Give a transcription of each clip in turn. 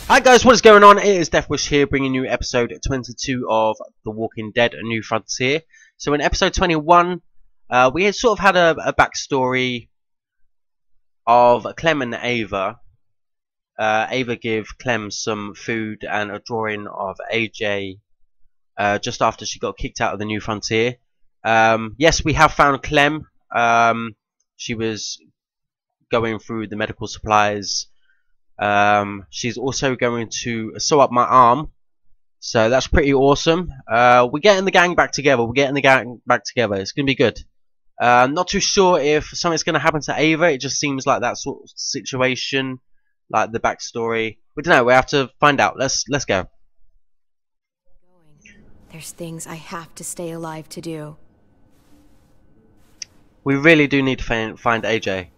Hi guys, what is going on? It is Deathwish here, bringing you episode 22 of The Walking Dead: A New Frontier. So in episode 21, we had sort of had a backstory of Clem and Ava. Ava gave Clem some food and a drawing of AJ just after she got kicked out of the New Frontier. Yes, we have found Clem. She was going through the medical supplies. She's also going to sew up my arm, so that's pretty awesome. We're getting the gang back together. It's gonna be good. Not too sure if something's gonna happen to Ava. It just seems like that sort of situation, like the backstory. We don't know. We have to find out. Let's go. There's things I have to stay alive to do. We really do need to find AJ.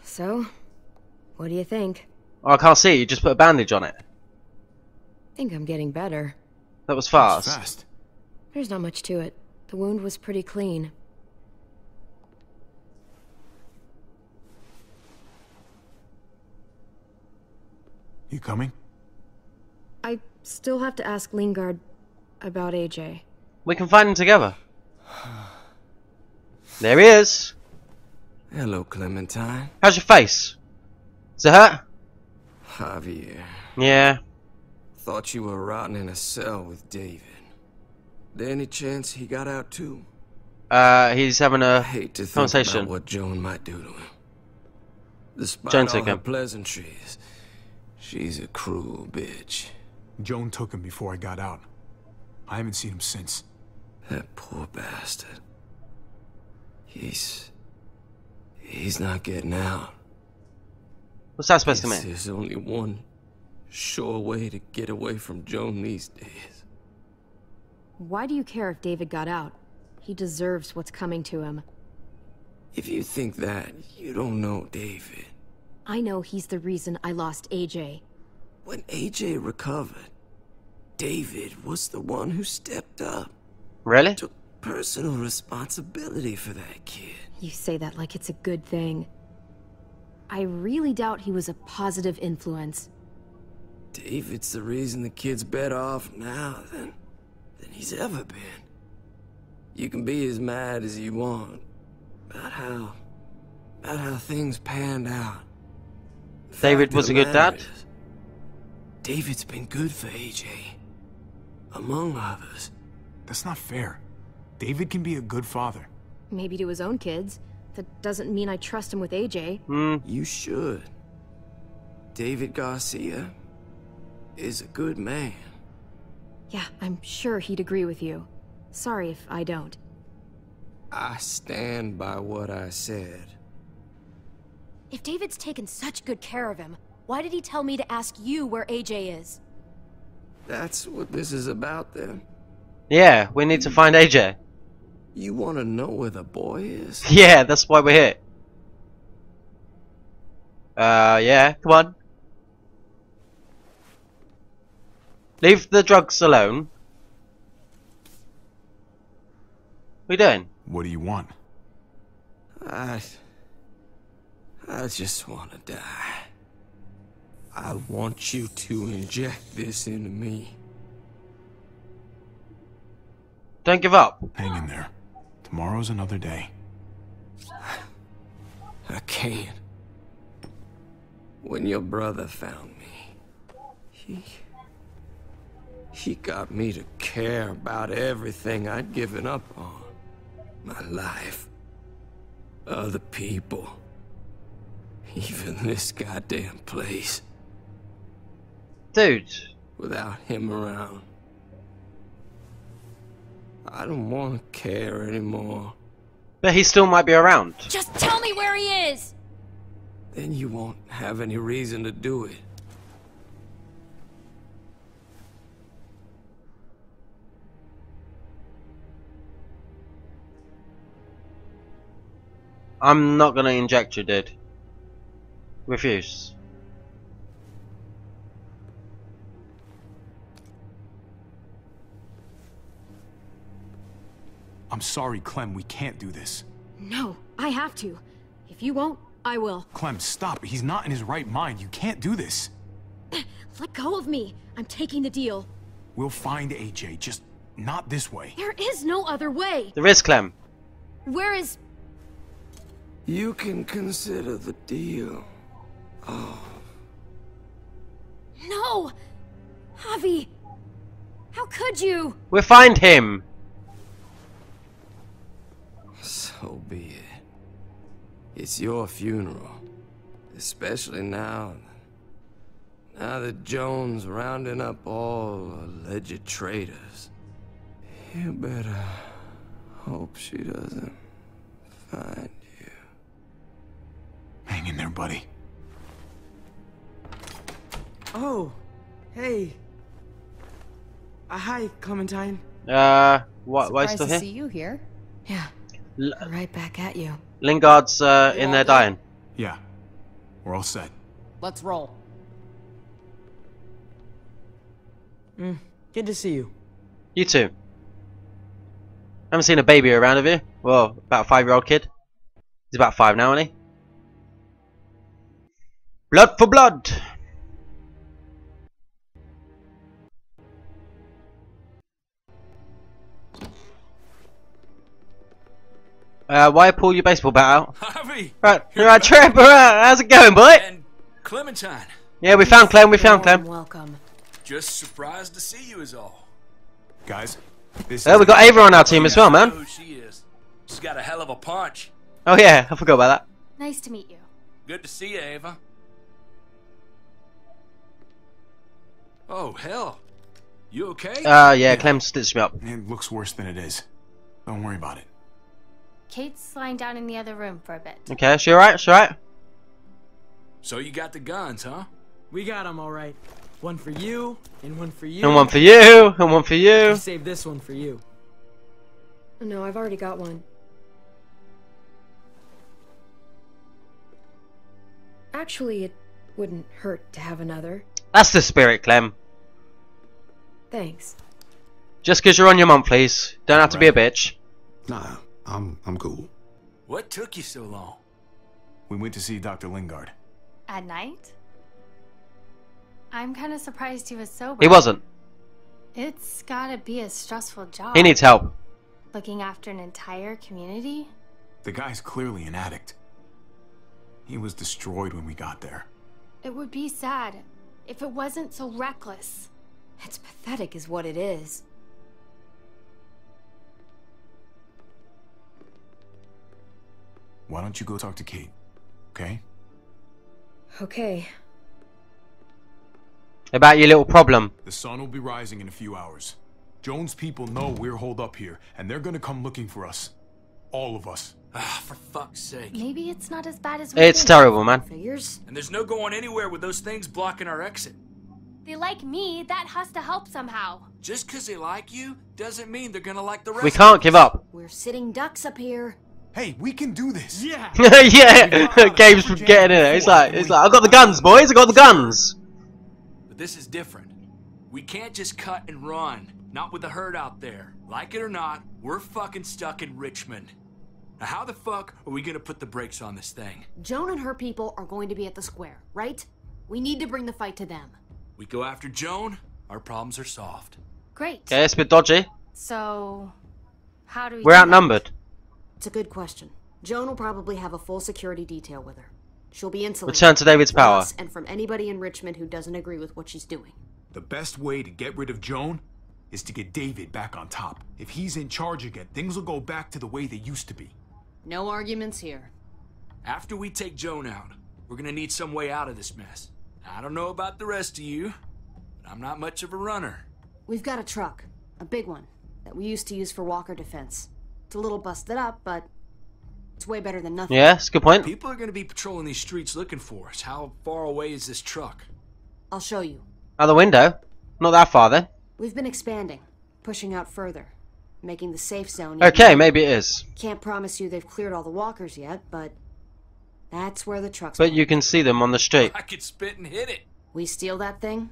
So, what do you think? Oh, I can't see. You just put a bandage on it. Think I'm getting better. That was fast. There's not much to it. The wound was pretty clean. You coming? I still have to ask Lingard about AJ. We can find him together. There he is. Hello, Clementine. How's your face? Does it hurt? Javier. Yeah. Thought you were rotting in a cell with David. There any chance he got out too? He's having a hate to think conversation. about what Joan might do to him. Despite Joan all took her him. pleasantries, she's a cruel bitch. Joan took him before I got out. I haven't seen him since. That poor bastard. He's not getting out. What's that supposed to mean? There's only one sure way to get away from Joan these days. Why do you care if David got out? He deserves what's coming to him. If you think that, you don't know David. I know he's the reason I lost AJ. When AJ recovered, David was the one who stepped up. Really? Took personal responsibility for that kid. You say that like it's a good thing. I really doubt he was a positive influence. David's the reason the kid's better off now than he's ever been. You can be as mad as you want about how things panned out. David was a good dad? David's been good for AJ, among others. That's not fair. David can be a good father. Maybe to his own kids. That doesn't mean I trust him with AJ. You should. David Garcia is a good man. Yeah, I'm sure he'd agree with you. Sorry if I don't. I stand by what I said. If David's taken such good care of him, why did he tell me to ask you where AJ is? That's what this is about then. Yeah, we need to find AJ. You want to know where the boy is? Yeah, that's why we're here. Yeah, come on. Leave the drugs alone. What are you doing? What do you want? I just want to die. I want you to inject this into me. Don't give up. Hang in there. Tomorrow's another day. I can't. When your brother found me, he got me to care about everything I'd given up on. My life. Other people. Even this goddamn place. Dude. Without him around, I don't want to care anymore. But he still might be around. Just tell me where he is! Then you won't have any reason to do it. I'm not gonna inject you, dude. Refuse. I'm sorry, Clem. We can't do this. No, I have to. If you won't, I will. Clem, stop. He's not in his right mind. You can't do this. Let go of me. I'm taking the deal. We'll find AJ, just not this way. There is no other way. There is, Clem. Where is... You can consider the deal. No! Javi! How could you? We'll find him. So be it. It's your funeral. Especially now that Joan's rounding up all alleged traitors. You better hope she doesn't find you. Hang in there, buddy. Oh, hey. Hi, Clementine. Why Surprised still to here? see you here. Yeah, right back at you. Lingard's in there dying. Yeah, we're all set. Let's roll. Good to see you. You too. Haven't seen a baby around, have you? Well, about a 5-year-old kid. He's about 5 now, isn't he? Blood for blood. Why pull your baseball bat out? Javi! Right, Trip, how's it going, boy? And Clementine. Yeah, we found Clem, we found Clem. Welcome. Just surprised to see you is all. Guys, this Oh, we got Ava on our team as well, I know man. who she is. She's got a hell of a punch. Oh yeah, I forgot about that. Nice to meet you. Good to see you, Ava. Oh, hell. You okay? Yeah, Clem stitched me up. It looks worse than it is. Don't worry about it. Kate's lying down in the other room for a bit. Okay, she alright? She alright? So you got the guns, huh? We got them all right. One for you, and one for you. And one for you, and one for you. I'll save this one for you. No, I've already got one. Actually, it wouldn't hurt to have another. That's the spirit, Clem. Thanks. Just 'cause you're on your monthlies, don't have to be a bitch. Nah, I'm cool. What took you so long? We went to see Dr. Lingard. At night? I'm kind of surprised he was sober. He wasn't. It's gotta be a stressful job. He needs help. Looking after an entire community? The guy's clearly an addict. He was destroyed when we got there. It would be sad if it wasn't so reckless. It's pathetic is what it is. Why don't you go talk to Kate, okay? Okay. About your little problem. The sun will be rising in a few hours. Joan's people know we're holed up here, and they're gonna come looking for us. All of us. Ah, for fuck's sake. Maybe it's not as bad as we It's think. terrible, man. Figures? And there's no going anywhere with those things blocking our exit. They like me, that has to help somehow. Just 'cause they like you doesn't mean they're gonna like the rest We of can't us. give up. We're sitting ducks up here. Hey, we can do this! Yeah. Yeah, Gabe's getting in it. He's like, I got the guns, boys. I got the guns. But this is different. We can't just cut and run. Not with the herd out there. Like it or not, we're fucking stuck in Richmond. Now how the fuck are we gonna put the brakes on this thing? Joan and her people are going to be at the square, right? We need to bring the fight to them. We go after Joan, our problems are solved. Great. Okay, it's a bit dodgy. So, how do we We're do that? outnumbered. It's a good question. Joan will probably have a full security detail with her. She'll be insulated. Return to David's from power. us and from anybody in Richmond who doesn't agree with what she's doing. The best way to get rid of Joan is to get David back on top. If he's in charge again, things will go back to the way they used to be. No arguments here. After we take Joan out, we're gonna need some way out of this mess. I don't know about the rest of you, but I'm not much of a runner. We've got a truck, a big one, that we used to use for walker defense. It's a little busted up, but it's way better than nothing. Yeah, that's a good point. People are gonna be patrolling these streets looking for us. How far away is this truck? I'll show you. Out the window. Not that far then. We've been expanding, pushing out further, making the safe zone. Okay, maybe it is. Can't promise you they've cleared all the walkers yet, but that's where the truck's But going. you can see them on the street. I could spit and hit it. We steal that thing,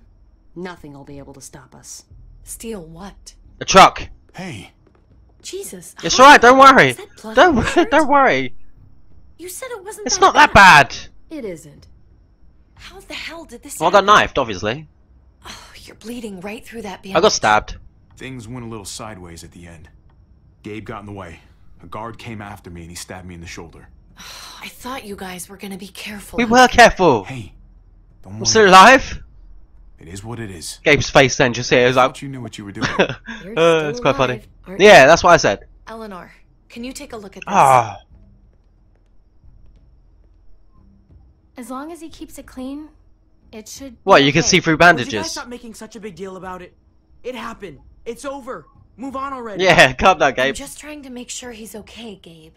nothing will be able to stop us. Steal what? A truck. Hey, Jesus. It's alright, don't worry. Is that blood on your shirt? Don't worry. You said it wasn't It's not that bad. It isn't. How the hell did this Well, I got happen? knifed, obviously. Oh, you're bleeding right through that bandage. I got stabbed. Things went a little sideways at the end. Gabe got in the way. A guard came after me and he stabbed me in the shoulder. I thought you guys were gonna be careful. We were careful. Hey, don't I'm worry. still alive. It is what it is. Gabe's face then just here. It was I like, thought you knew what you were doing. You're still it's quite funny. alive, aren't you? Yeah, that's what I said. Eleanor, can you take a look at this? Ah, As long as he keeps it clean, it should. what? be You can okay. see through Would you guys bandages. stop making such a big deal about it? It happened. It's over. Move on already. Yeah, calm down, I'm Gabe. just trying to make sure he's okay, Gabe.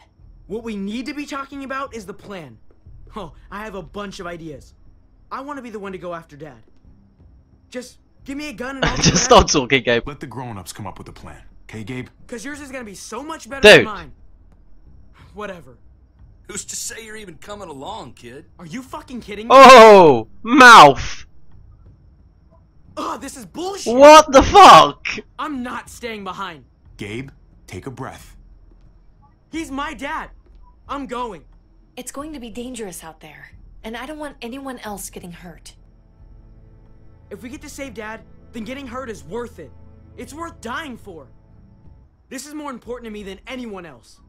What we need to be talking about is the plan. Oh, I have a bunch of ideas. I want to be the one to go after Dad. Just give me a gun and I'll Just stop talking, Gabe. Let the grown-ups come up with a plan. Okay, Gabe? Because yours is going to be so much better Dude. than mine. Whatever. Who's to say you're even coming along, kid? Are you fucking kidding me? Oh, mouth. Ugh, this is bullshit. What the fuck? I'm not staying behind. Gabe, take a breath. He's my dad. I'm going. It's going to be dangerous out there, and I don't want anyone else getting hurt. If we get to save Dad, then getting hurt is worth it. It's worth dying for. This is more important to me than anyone else.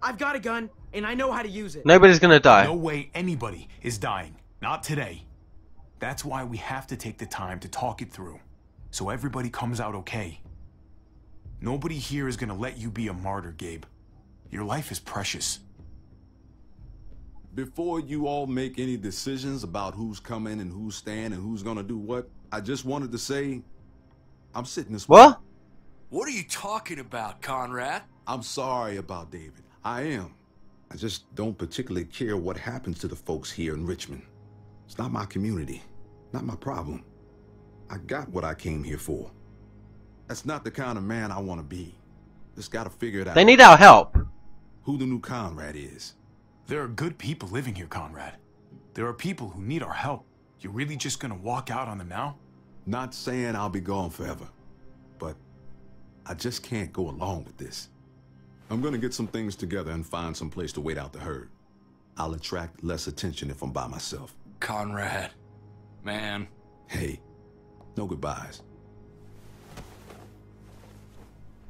I've got a gun, and I know how to use it. Nobody's gonna die. No way anybody is dying. Not today. That's why we have to take the time to talk it through, so everybody comes out okay. Nobody here is gonna let you be a martyr, Gabe. Your life is precious. Before you all make any decisions about who's coming and who's staying and who's gonna do what, I just wanted to say, I'm sitting this way. What? What are you talking about, Conrad? I'm sorry about David. I am. I just don't particularly care what happens to the folks here in Richmond. It's not my community, not my problem. I got what I came here for. That's not the kind of man I want to be. Just gotta figure it out. They need our help. Who the new Conrad is. There are good people living here, Conrad. There are people who need our help. You're really just gonna walk out on them now? Not saying I'll be gone forever, but I just can't go along with this. I'm gonna get some things together and find some place to wait out the herd. I'll attract less attention if I'm by myself. Conrad. Man. Hey, no goodbyes.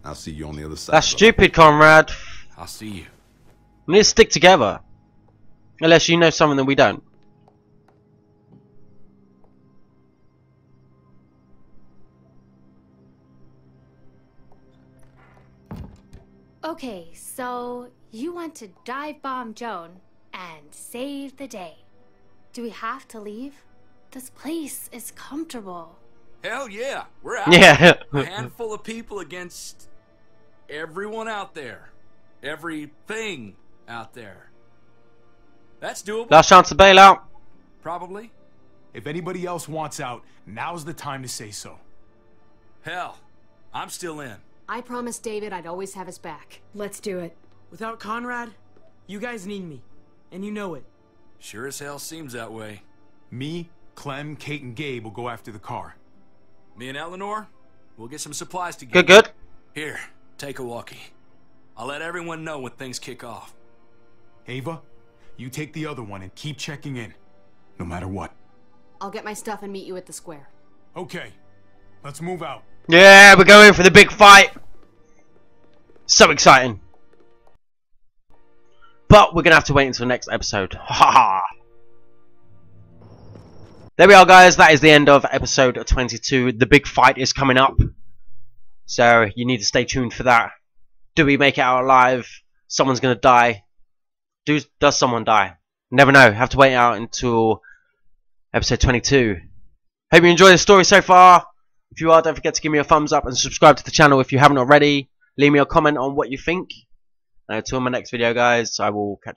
I'll see you on the other side. That's stupid, Conrad. I'll see you. We need to stick together. Unless you know something that we don't. Okay, so you want to dive bomb Joan and save the day. Do we have to leave? This place is comfortable. Hell yeah, we're out. Yeah. A handful of people against everyone out there. Everything out there. That's doable. Last chance to bail out. Probably. If anybody else wants out, now's the time to say so. Hell, I'm still in. I promised David I'd always have his back. Let's do it. Without Conrad, you guys need me. And you know it. Sure as hell seems that way. Me, Clem, Kate, and Gabe will go after the car. Me and Eleanor, we'll get some supplies together. Good, good. Here, take a walkie. I'll let everyone know when things kick off. Ava, you take the other one and keep checking in, no matter what. I'll get my stuff and meet you at the square. Okay, let's move out. Yeah, we're going for the big fight. So exciting. But we're going to have to wait until the next episode. Ha There we are, guys. That is the end of episode 22. The big fight is coming up. So you need to stay tuned for that. Do we make it out alive? Someone's going to die. Does someone die? Never know. Have to wait out until episode 22. Hope you enjoyed the story so far. If you are, don't forget to give me a thumbs up and subscribe to the channel if you haven't already. Leave me a comment on what you think. And until my next video, guys, I will catch you.